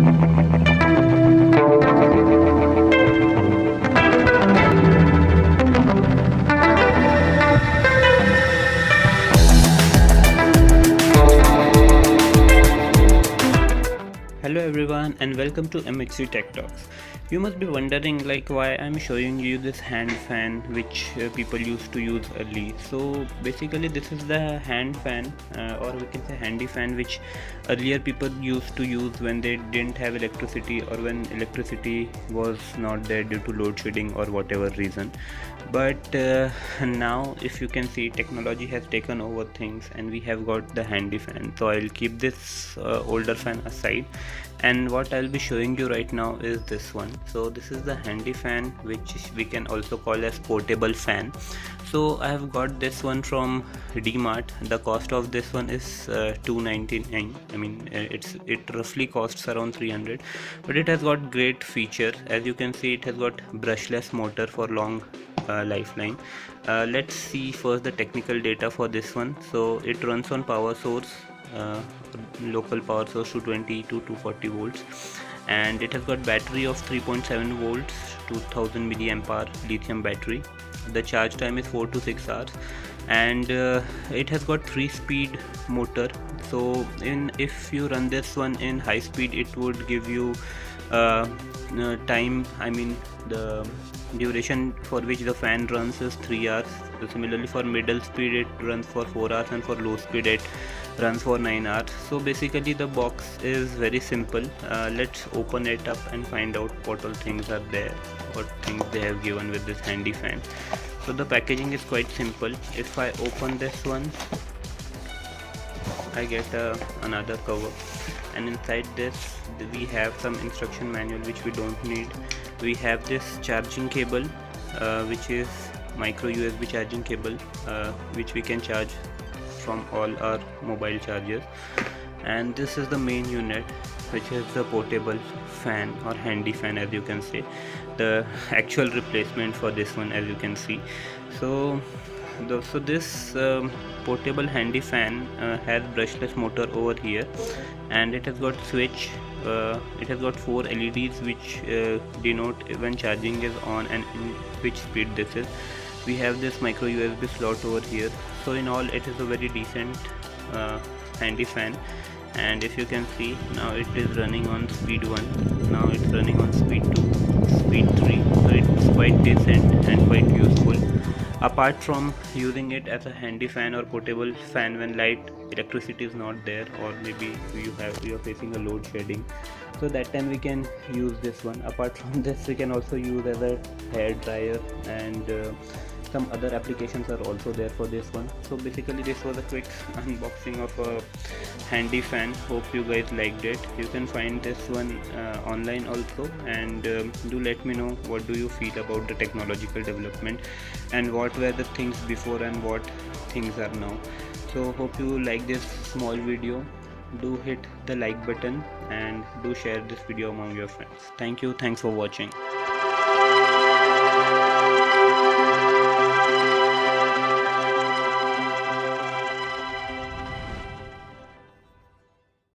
Hello everyone and welcome to MXC Tech Talks. You must be wondering like why I'm showing you this hand fan which people used to use early. So basically this is the hand fan or we can say handy fan which earlier people used to use when they didn't have electricity or when electricity was not there due to load shedding or whatever reason. But now if you can see, technology has taken over things and we have got the handy fan. So I'll keep this older fan aside, and what I'll be showing you right now is this one. So this is the handy fan which we can also call as portable fan. So I have got this one from DMart. The cost of this one is $2.99. I mean it roughly costs around 300, but it has got great features. As you can see, it has got brushless motor for long lifeline. Let's see first the technical data for this one. So it runs on power source, local power source 220 to 240 volts, and it has got battery of 3.7 volts, 2000 milliampere lithium battery. The charge time is 4 to 6 hours, and it has got 3-speed motor. So if you run this one in high speed, it would give you time, I mean the duration for which the fan runs is 3 hours. So similarly for middle speed it runs for 4 hours, and for low speed it runs for 9 hours. So basically the box is very simple. Let's open it up and find out what all things are there, what things they have given with this handy fan. So the packaging is quite simple. If I open this one, I get another cover, and inside this we have some instruction manual which we don't need. We have this charging cable which is micro USB charging cable which we can charge from all our mobile chargers, and this is the main unit which is the portable fan or handy fan, as you can say, the actual replacement for this one, as you can see. So this portable handy fan has brushless motor over here, and it has got switch. It has got 4 LEDs which denote when charging is on and in which speed this is. We have this micro USB slot over here. So in all, it is a very decent handy fan. And if you can see, now it is running on speed 1, now it's running on speed 2, speed 3. So it's quite decent and quite useful. Apart from using it as a handy fan or portable fan when electricity is not there, or maybe you are facing a load shedding, so that time we can use this one. Apart from this, we can also use as a hair dryer, and some other applications are also there for this one. So basically this was a quick unboxing of a handy fan. Hope you guys liked it. You can find this one online also, and do let me know what do you feel about the technological development and what were the things before and what things are now. So hope you like this small video. Do hit the like button and do share this video among your friends. Thank you. Thanks for watching.